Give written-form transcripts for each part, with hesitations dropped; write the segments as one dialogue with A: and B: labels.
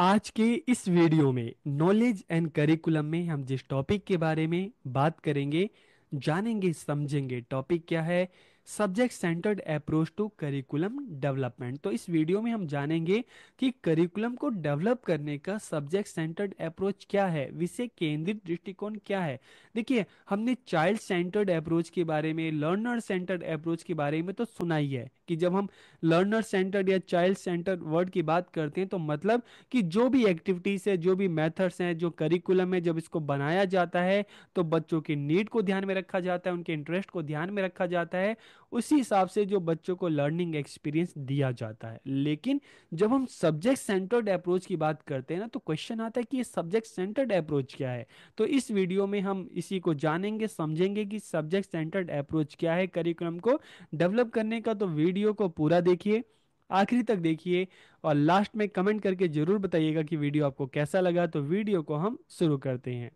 A: आज के इस वीडियो में नॉलेज एंड करिकुलम में हम जिस टॉपिक के बारे में बात करेंगे, जानेंगे, समझेंगे। टॉपिक क्या है? Subject centred approach to curriculum development. तो इस वीडियो में हम जानेंगे कि करिकुलम को डेवलप करने का सब्जेक्ट सेंटर्ड अप्रोच क्या है, विषय केंद्रित दृष्टिकोण क्या है। देखिए, हमने चाइल्ड सेंटर्ड अप्रोच के बारे में, लर्नर सेंटर्ड अप्रोच के बारे में तो सुना ही है कि जब हम लर्नर सेंटर्ड या चाइल्ड सेंटर्ड वर्ड की बात करते हैं तो मतलब कि जो भी एक्टिविटीज है, जो भी मेथड्स हैं, जो करिकुलम है, जब इसको बनाया जाता है तो बच्चों की नीड को ध्यान में रखा जाता है, उनके इंटरेस्ट को ध्यान में रखा जाता है, उसी हिसाब से जो बच्चों को लर्निंग एक्सपीरियंस दिया जाता है। लेकिन जब हम सब्जेक्ट सेंटर्ड अप्रोच की बात करते हैं ना, तो क्वेश्चन आता है कि ये सब्जेक्ट सेंटर्ड अप्रोच क्या है। तो इस वीडियो में हम इसी को जानेंगे, समझेंगे कि सब्जेक्ट सेंटर्ड अप्रोच क्या है करिकुलम को डेवलप करने का। तो वीडियो को पूरा देखिए, आखिरी तक देखिए, और लास्ट में कमेंट करके जरूर बताइएगा कि वीडियो आपको कैसा लगा। तो वीडियो को हम शुरू करते हैं।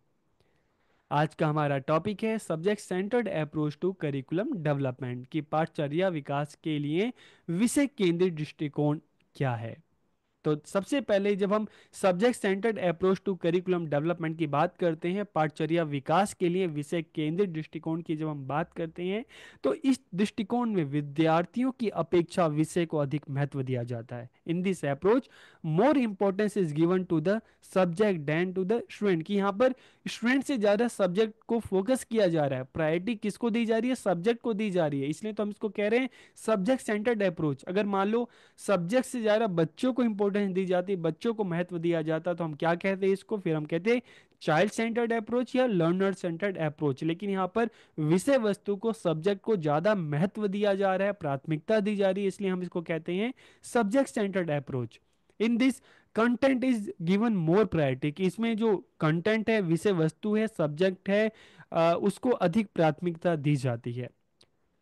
A: आज का हमारा टॉपिक है subject centred approach to curriculum development, की पाठचर्या विकास के लिए विषय केंद्रित दृष्टिकोण क्या है। तो सबसे पहले जब हम subject centred approach to curriculum development की बात करते हैं, पाठचर्या विकास के लिए विषय केंद्रित दृष्टिकोण की जब हम बात करते हैं, तो इस दृष्टिकोण में विद्यार्थियों की अपेक्षा विषय को अधिक महत्व दिया जाता है। In this approach more importance is given to the subject than to the student, की यहाँ पर स्टूडेंट से ज्यादा सब्जेक्ट को फोकस किया जा रहा है। प्रायोरिटी किसको दी जा रही है? सब्जेक्ट को दी जा रही है। इसलिए तो हम इसको कह रहे हैं सब्जेक्ट सेंटर्ड अप्रोच। अगर मान लो सब्जेक्ट से ज्यादा बच्चों को इंपॉर्टेंस दी जाती, बच्चों को महत्व दिया जाता, तो हम क्या कहते हैं इसको? फिर हम कहते हैं चाइल्ड सेंटर्ड अप्रोच या लर्नर सेंटर्ड अप्रोच। लेकिन यहाँ पर विषय वस्तु को, सब्जेक्ट को ज्यादा महत्व दिया जा रहा है, प्राथमिकता दी जा रही है, इसलिए हम इसको कहते हैं subject centred approach. In this content is given more priority, कि इसमें जो कंटेंट है, विषय वस्तु है, सब्जेक्ट है, उसको अधिक प्राथमिकता दी जाती है।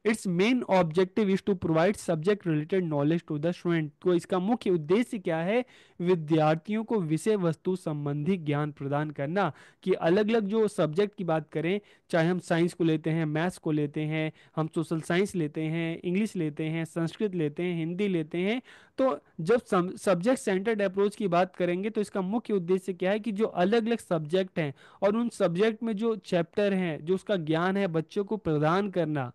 A: Its main objective is to provide subject related knowledge to the student. तो इसका मुख्य उद्देश्य क्या है? विद्यार्थियों को विषय वस्तु संबंधी ज्ञान प्रदान करना। कि अलग अलग जो सब्जेक्ट की बात करें, चाहे हम साइंस को लेते हैं, मैथ्स को लेते हैं, हम सोशल साइंस लेते हैं, इंग्लिश लेते हैं, संस्कृत लेते हैं, हिंदी लेते हैं, तो जब सब्जेक्ट सेंटर्ड अप्रोच की बात करेंगे तो इसका मुख्य उद्देश्य क्या है कि जो अलग अलग सब्जेक्ट हैं और उन सब्जेक्ट में जो चैप्टर हैं, जो उसका ज्ञान है, बच्चों को प्रदान करना,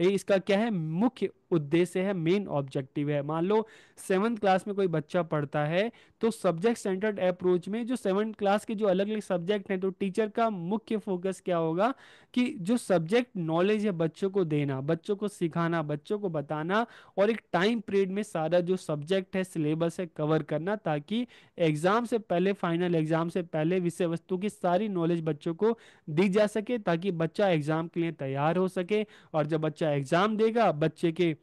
A: ये इसका क्या है? मुख्य उद्देश्य है, मेन ऑब्जेक्टिव है। मान लो सेवन्थ क्लास में कोई बच्चा पढ़ता है, तो सब्जेक्ट सेंटर्ड अप्रोच में जो सेवन्थ क्लास के जो अलग अलग सब्जेक्ट हैं, तो टीचर का मुख्य फोकस क्या होगा कि जो सब्जेक्ट नॉलेज है बच्चों को देना, बच्चों को सिखाना, बच्चों को बताना, और एक टाइम पीरियड में सारा जो सब्जेक्ट है, सिलेबस है, कवर करना, ताकि एग्जाम से पहले, फाइनल एग्जाम से पहले विषय वस्तु की सारी नॉलेज बच्चों को दी जा सके, ताकि बच्चा एग्जाम के लिए तैयार हो सके। और जब बच्चा एग्जाम देगा, बच्चे के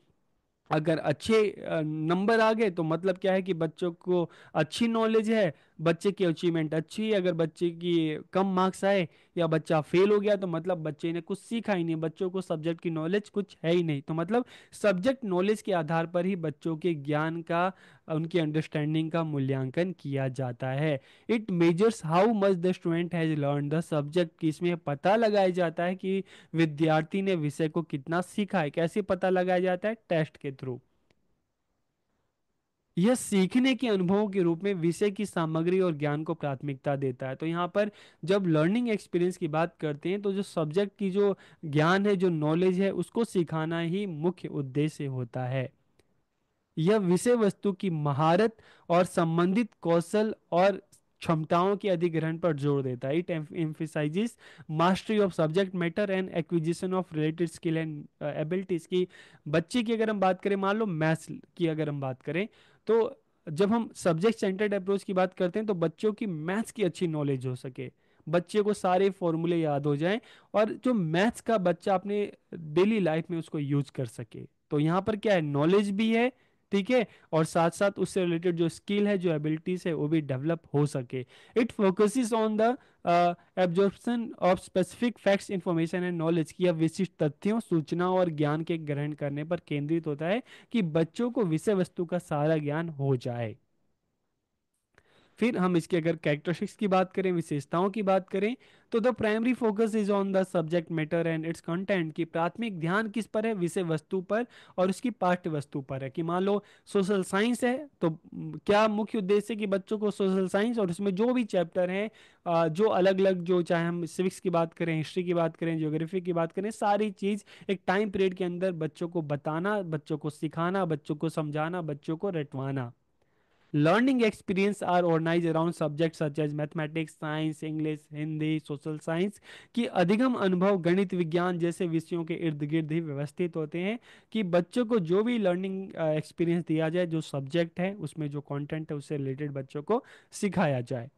A: अगर अच्छे नंबर आ गए, तो मतलब क्या है कि बच्चों को अच्छी नॉलेज है, बच्चे की अचीवमेंट अच्छी है। अगर बच्चे की कम मार्क्स आए या बच्चा फेल हो गया, तो मतलब बच्चे ने कुछ सीखा ही नहीं, बच्चों को सब्जेक्ट की नॉलेज कुछ है ही नहीं। तो मतलब सब्जेक्ट नॉलेज के आधार पर ही बच्चों के ज्ञान का, उनकी अंडरस्टैंडिंग का मूल्यांकन किया जाता है। It measures how much the student has learn the subject, की इसमें पता लगाया जाता है कि विद्यार्थी ने विषय को कितना सीखा है। कैसे पता लगाया जाता है? टेस्ट के थ्रू। यह सीखने के अनुभवों के रूप में विषय की सामग्री और ज्ञान को प्राथमिकता देता है। तो यहाँ पर जब लर्निंग एक्सपीरियंस की बात करते हैं, तो जो सब्जेक्ट की जो ज्ञान है, जो नॉलेज है, उसको सिखाना ही मुख्य उद्देश्य होता है। यह विषय वस्तु की महारत और संबंधित कौशल और क्षमताओं के अधिग्रहण पर जोर देता है। It emphasises mastery of subject matter and acquisition of related skill and abilities. की बच्चे की अगर हम बात करें, मान लो मैथ्स की अगर हम बात करें, तो जब हम सब्जेक्ट सेंटर्ड अप्रोच की बात करते हैं, तो बच्चों की मैथ्स की अच्छी नॉलेज हो सके, बच्चे को सारे फॉर्मूले याद हो जाएं, और जो मैथ्स का बच्चा अपने डेली लाइफ में उसको यूज कर सके। तो यहाँ पर क्या है? नॉलेज भी है, ठीक है, और साथ साथ उससे रिलेटेड जो स्किल है, जो एबिलिटीज है, वो भी डेवलप हो सके। It focuses on the absorption of specific facts, information and knowledge, की यह विशिष्ट तथ्यों, सूचना और ज्ञान के ग्रहण करने पर केंद्रित होता है, कि बच्चों को विषय वस्तु का सारा ज्ञान हो जाए। फिर हम इसके अगर कैरेक्टरिस्टिक्स की बात करें, विशेषताओं की बात करें, तो the primary focus is on the subject matter and it's content, की प्राथमिक ध्यान किस पर है, विषय वस्तु पर और उसकी पाठ्य वस्तु पर है। कि मान लो सोशल साइंस है तो क्या मुख्य उद्देश्य है कि बच्चों को सोशल साइंस और उसमें जो भी चैप्टर हैं, जो अलग अलग, जो चाहे हम सिविक्स की बात करें, हिस्ट्री की बात करें, ज्योग्राफी की बात करें, सारी चीज़ एक टाइम पीरियड के अंदर बच्चों को बताना, बच्चों को सिखाना, बच्चों को समझाना, बच्चों को रटवाना। Learning experience are organized around subjects such as mathematics, science, English, Hindi, social science की अधिगम अनुभव गणित विज्ञान जैसे विषयों के इर्द गिर्द ही व्यवस्थित होते हैं। कि बच्चों को जो भी लर्निंग एक्सपीरियंस दिया जाए, जो सब्जेक्ट है उसमें जो कंटेंट है उससे रिलेटेड बच्चों को सिखाया जाए।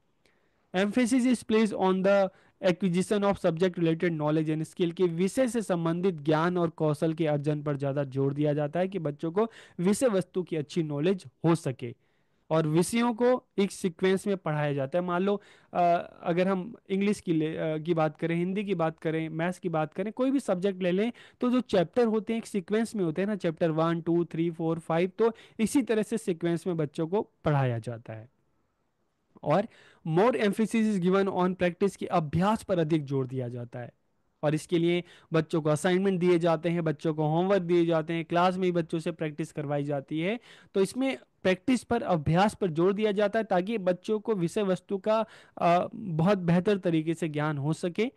A: Emphasis is place on the acquisition of subject related knowledge and skill, की विषय से संबंधित ज्ञान और कौशल के अर्जन पर ज़्यादा जोर दिया जाता है कि बच्चों को विषय वस्तु की अच्छी नॉलेज हो सके। और विषयों को एक सीक्वेंस में पढ़ाया जाता है। मान लो अगर हम इंग्लिश की बात करें, हिंदी की बात करें, मैथ्स की बात करें, कोई भी सब्जेक्ट ले लें, तो जो चैप्टर होते हैं एक सीक्वेंस में होते हैं ना, चैप्टर 1 2 3 4 5, तो इसी तरह से सीक्वेंस में बच्चों को पढ़ाया जाता है। और more emphasis is given on practice, की अभ्यास पर अधिक जोर दिया जाता है। और इसके लिए बच्चों को असाइनमेंट दिए जाते हैं, बच्चों को होमवर्क दिए जाते हैं, क्लास में ही बच्चों से प्रैक्टिस करवाई जाती है। तो इसमें प्रैक्टिस पर, अभ्यास पर जोर दिया जाता है ताकि बच्चों को विषय वस्तु का बहुत बेहतर तरीके से ज्ञान हो सके।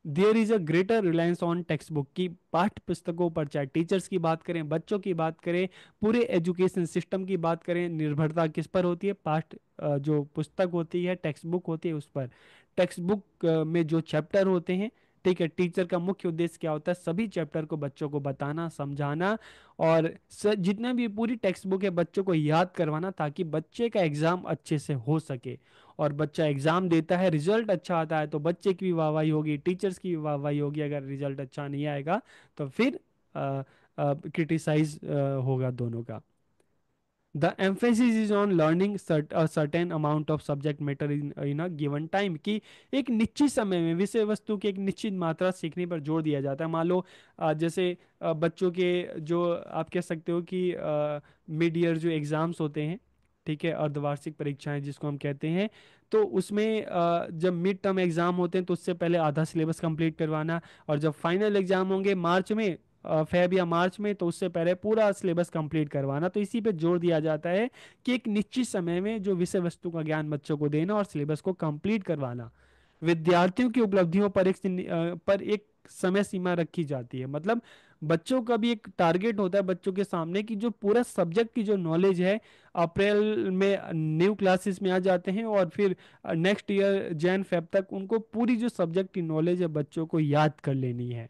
A: There is a greater reliance on textbook, की पाठ्य पुस्तकों पर, चाहे टीचर्स की बात करें, बच्चों की बात करें, पूरे एजुकेशन सिस्टम की बात करें, निर्भरता किस पर होती है, पाठ्य जो पुस्तक होती है, टेक्स्ट बुक होती है उस पर। टेक्स्ट बुक में जो चैप्टर होते हैं, ठीक है, टीचर का मुख्य उद्देश्य क्या होता है, सभी चैप्टर को बच्चों को बताना, समझाना, और जितना भी पूरी टेक्स्ट बुक है बच्चों को याद करवाना, ताकि बच्चे का एग्जाम अच्छे से हो सके। और बच्चा एग्जाम देता है, रिजल्ट अच्छा आता है तो बच्चे की भी वाहवाही होगी, टीचर्स की भी वाहवाही होगी। अगर रिजल्ट अच्छा नहीं आएगा तो फिर क्रिटिसाइज होगा दोनों का। The emphasis is on learning certain amount of subject matter in a given time, की एक निश्चित समय में विषय वस्तु की एक निश्चित मात्रा सीखने पर जोर दिया जाता है। मान लो जैसे बच्चों के जो आप कह सकते हो कि मिड ईयर जो एग्जाम्स होते हैं, ठीक है, अर्धवार्षिक परीक्षाएं जिसको हम कहते हैं, तो उसमें जब मिड टर्म एग्जाम होते हैं तो उससे पहले आधा सिलेबस कंप्लीट करवाना, और जब फाइनल एग्जाम होंगे मार्च में, फेब या मार्च में, तो उससे पहले पूरा सिलेबस कंप्लीट करवाना। तो इसी पे जोर दिया जाता है कि एक निश्चित समय में जो विषय वस्तु का ज्ञान बच्चों को देना और सिलेबस को कंप्लीट करवाना। विद्यार्थियों की उपलब्धियों पर पर एक समय सीमा रखी जाती है। मतलब बच्चों का भी एक टारगेट होता है बच्चों के सामने, कि जो पूरा सब्जेक्ट की जो नॉलेज है, अप्रैल में न्यू क्लासेस में आ जाते हैं और फिर नेक्स्ट ईयर जैन फेब तक उनको पूरी जो सब्जेक्ट की नॉलेज है बच्चों को याद कर लेनी है।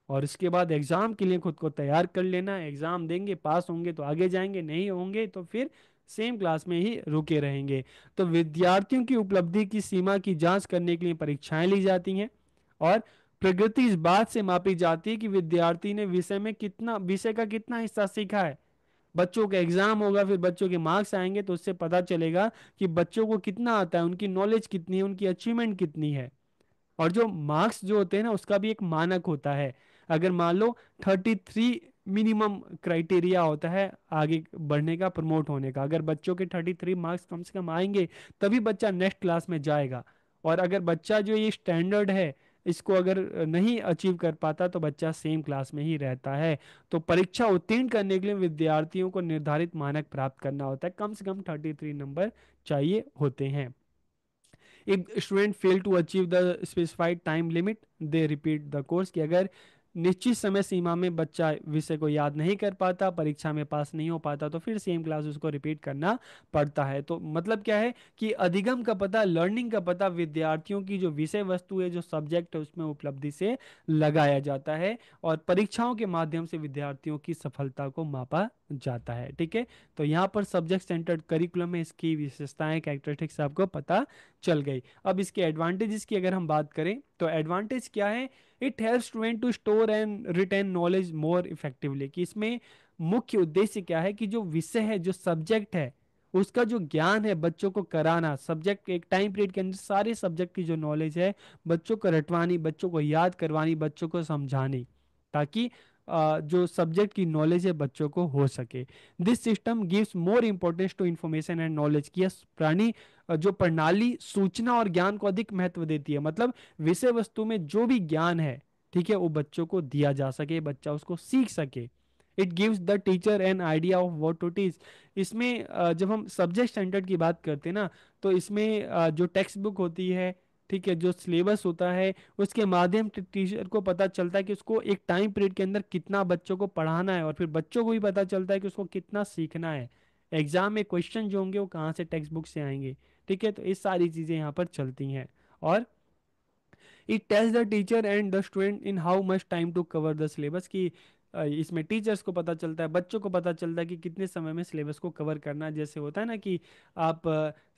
A: और इसके बाद एग्जाम के लिए खुद को तैयार कर लेना। एग्जाम देंगे, पास होंगे तो आगे जाएंगे, नहीं होंगे तो फिर सेम क्लास में ही रुके रहेंगे। तो विद्यार्थियों की उपलब्धि की सीमा की जांच करने के लिए परीक्षाएं ली जाती हैं। और प्रगति इस बात से मापी जाती है कि विद्यार्थी ने विषय का कितना हिस्सा सीखा है। बच्चों का एग्जाम होगा, फिर बच्चों के मार्क्स आएंगे तो उससे पता चलेगा कि बच्चों को कितना आता है, उनकी नॉलेज कितनी है, उनकी अचीवमेंट कितनी है। और जो मार्क्स जो होते हैं ना उसका भी एक मानक होता है। अगर मान लो 33 मिनिमम क्राइटेरिया होता है आगे बढ़ने का, प्रमोट होने का, अगर बच्चों के 33 मार्क्स कम से कम आएंगे तभी बच्चा नेक्स्ट क्लास में जाएगा। और अगर बच्चा जो ये स्टैंडर्ड है इसको अगर नहीं अचीव कर पाता तो बच्चा सेम क्लास में ही रहता है। तो परीक्षा उत्तीर्ण करने के लिए विद्यार्थियों को निर्धारित मानक प्राप्त करना होता है, कम से कम 33 नंबर चाहिए होते हैं। If student fail to achieve the specified time limit, they repeat the course, कि अगर निश्चित समय सीमा में बच्चा विषय को याद नहीं कर पाता, परीक्षा में पास नहीं हो पाता, तो फिर सेम क्लास उसको रिपीट करना पड़ता है। तो मतलब क्या है कि अधिगम का पता, लर्निंग का पता विद्यार्थियों की जो विषय वस्तु है, जो सब्जेक्ट है उसमें उपलब्धि से लगाया जाता है। और परीक्षाओं के माध्यम से विद्यार्थियों की सफलता को मापा जाता है। ठीक है, तो यहाँ पर सब्जेक्ट सेंटर्ड करिकुलम में इसकी विशेषताएं, कैरेक्टरिस्टिक्स आपको पता चल गई। अब इसके एडवांटेजेस की अगर हम बात करें तो एडवांटेज क्या है, it helps student to store and retain knowledge more effectively, कि इसमें मुख्य उद्देश्य क्या है कि जो विषय है, जो सब्जेक्ट है, उसका जो ज्ञान है बच्चों को कराना, सब्जेक्ट एक टाइम पीरियड के अंदर सारे सब्जेक्ट की जो नॉलेज है बच्चों को रटवानी, बच्चों को याद करवानी, बच्चों को समझानी, ताकि जो सब्जेक्ट की नॉलेज है बच्चों को हो सके। This system gives more importance to information and knowledge की यह जो प्रणाली सूचना और ज्ञान को अधिक महत्व देती है, मतलब विषय वस्तु में जो भी ज्ञान है, ठीक है, वो बच्चों को दिया जा सके, बच्चा उसको सीख सके। It gives the teacher an idea of what to teach. इसमें जब हम सब्जेक्ट स्टैंडर्ड की बात करते हैं ना, तो इसमें जो टेक्स्ट बुक होती है, ठीक है, जो सिलेबस होता है, उसके माध्यम से टीचर को पता चलता है कि उसको एक टाइम पीरियड के अंदर कितना बच्चों को पढ़ाना है, और फिर बच्चों को भी पता चलता है कि उसको कितना सीखना है। एग्जाम में क्वेश्चन जो होंगे वो कहाँ से टेक्स्ट बुक से आएंगे, ठीक है, तो ये सारी चीज़ें यहाँ पर चलती हैं। और it tells the teacher and the student in how much time to cover the syllabus की इसमें टीचर्स को पता चलता है, बच्चों को पता चलता है कि कितने समय में सिलेबस को कवर करना है। जैसे होता है ना कि आप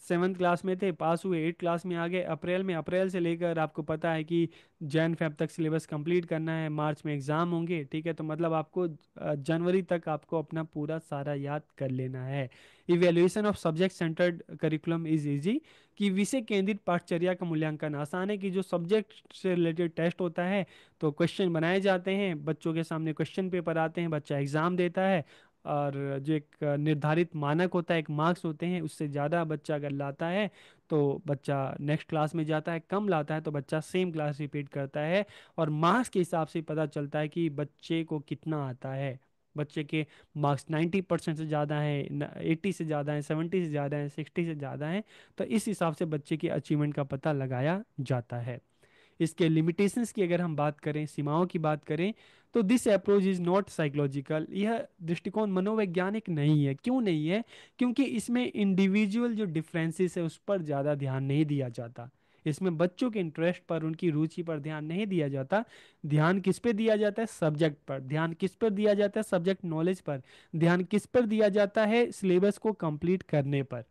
A: 7th क्लास में थे, पास हुए, 8th क्लास में आ गए, अप्रैल में, अप्रैल से लेकर आपको पता है कि जैन फेब तक सिलेबस कंप्लीट करना है, मार्च में एग्ज़ाम होंगे, ठीक है, तो मतलब आपको जनवरी तक आपको अपना पूरा सारा याद कर लेना है। Evaluation of subject centred curriculum is easy, कि विषय केंद्रित पाठचर्या का मूल्यांकन आसान है, कि जो सब्जेक्ट से रिलेटेड टेस्ट होता है तो क्वेश्चन बनाए जाते हैं, बच्चों के सामने क्वेश्चन पेपर आते हैं, बच्चा एग्जाम देता है, और जो एक निर्धारित मानक होता है, एक मार्क्स होते हैं, उससे ज़्यादा बच्चा अगर लाता है तो बच्चा नेक्स्ट क्लास में जाता है, कम लाता है तो बच्चा सेम क्लास रिपीट करता है, और मार्क्स के हिसाब से पता चलता है कि बच्चे को कितना आता है। बच्चे के मार्क्स 90% से ज़्यादा हैं, 80 से ज़्यादा हैं, 70 से ज़्यादा हैं, 60 से ज़्यादा हैं, तो इस हिसाब से बच्चे की अचीवमेंट का पता लगाया जाता है। इसके लिमिटेशंस की अगर हम बात करें, सीमाओं की बात करें, तो this approach is not psychological, यह दृष्टिकोण मनोवैज्ञानिक नहीं है। क्यों नहीं है? क्योंकि इसमें इंडिविजुअल जो डिफरेंसेस है उस पर ज़्यादा ध्यान नहीं दिया जाता, इसमें बच्चों के इंटरेस्ट पर, उनकी रुचि पर ध्यान नहीं दिया जाता। ध्यान किस पे दिया जाता है? सब्जेक्ट पर। ध्यान किस पर दिया जाता है? सब्जेक्ट नॉलेज पर। ध्यान किस पर दिया जाता है? सिलेबस को कंप्लीट करने पर।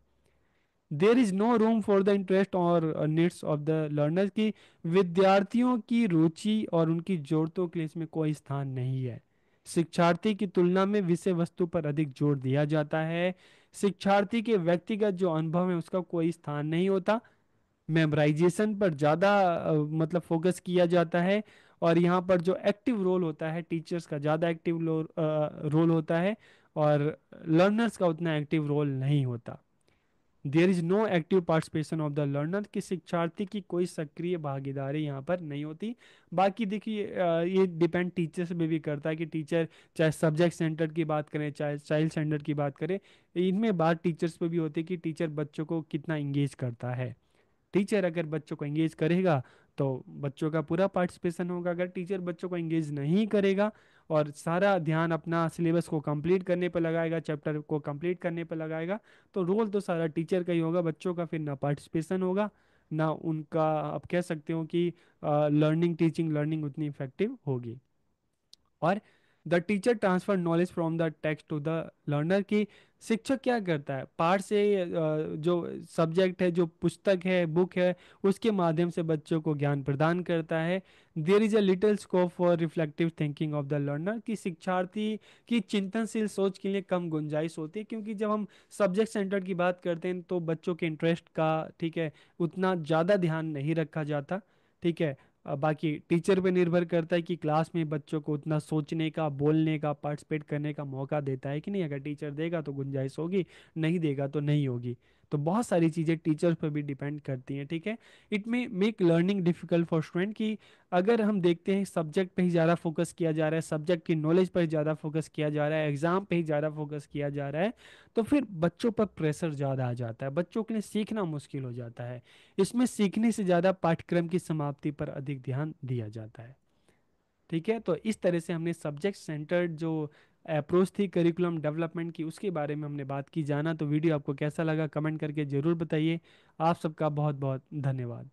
A: There is no room for the interest और नीड्स ऑफ द लर्नर, की विद्यार्थियों की रुचि और उनकी जरूरतों के लिए इसमें कोई स्थान नहीं है। शिक्षार्थी की तुलना में विषय वस्तु पर अधिक जोर दिया जाता है। शिक्षार्थी के व्यक्तिगत जो अनुभव है उसका कोई स्थान नहीं होता। मेमोराइजेशन पर ज़्यादा मतलब फोकस किया जाता है। और यहाँ पर जो एक्टिव रोल होता है टीचर्स का, ज़्यादा एक्टिव रोल होता है, और लर्नर्स का उतना एक्टिव रोल नहीं होता। There is no active participation of the learner, कि शिक्षार्थी की कोई सक्रिय भागीदारी यहाँ पर नहीं होती। बाकी देखिए ये डिपेंड टीचर से भी करता है, कि टीचर चाहे सब्जेक्ट सेंटर की बात करें चाहे चाइल्ड सेंटर की बात करें, इनमें बात टीचर्स पे भी होती है कि टीचर बच्चों को कितना इंगेज करता है। टीचर अगर बच्चों को एंगेज करेगा तो बच्चों का पूरा पार्टिसिपेशन होगा। अगर टीचर बच्चों को एंगेज नहीं करेगा और सारा ध्यान अपना सिलेबस को कंप्लीट करने पर लगाएगा, चैप्टर को कंप्लीट करने पर लगाएगा, तो रोल तो सारा टीचर का ही होगा, बच्चों का फिर ना पार्टिसिपेशन होगा, ना उनका आप कह सकते हो कि लर्निंग, टीचिंग लर्निंग उतनी इफेक्टिव होगी। और the teacher transfer knowledge from the text to the learner, की शिक्षक क्या करता है, पाठ से जो सब्जेक्ट है, जो पुस्तक है, बुक है, उसके माध्यम से बच्चों को ज्ञान प्रदान करता है। There is a little scope for reflective thinking of the learner, की शिक्षार्थी की चिंतनशील सोच के लिए कम गुंजाइश होती है, क्योंकि जब हम सब्जेक्ट सेंटर की बात करते हैं तो बच्चों के इंटरेस्ट का, ठीक है, उतना ज़्यादा ध्यान नहीं रखा जाता, ठीक है। बाकी टीचर पे निर्भर करता है कि क्लास में बच्चों को उतना सोचने का, बोलने का, पार्टिसिपेट करने का मौका देता है कि नहीं। अगर टीचर देगा तो गुंजाइश होगी, नहीं देगा तो नहीं होगी। तो बहुत सारी चीज़ें टीचर्स पर भी डिपेंड करती हैं, ठीक है। इट में make learning difficult for student, की अगर हम देखते हैं सब्जेक्ट पे ही ज़्यादा फोकस किया जा रहा है, सब्जेक्ट की नॉलेज पर ज़्यादा फोकस किया जा रहा है, एग्जाम पे ही ज़्यादा फोकस किया जा रहा है, तो फिर बच्चों पर प्रेशर ज़्यादा आ जाता है, बच्चों के लिए सीखना मुश्किल हो जाता है। इसमें सीखने से ज़्यादा पाठ्यक्रम की समाप्ति पर अधिक ध्यान दिया जाता है, ठीक है। तो इस तरह से हमने सब्जेक्ट सेंटर्ड जो अप्रोच थी करिकुलम डेवलपमेंट की, उसके बारे में हमने बात की। जाना तो वीडियो आपको कैसा लगा कमेंट करके ज़रूर बताइए। आप सबका बहुत बहुत धन्यवाद।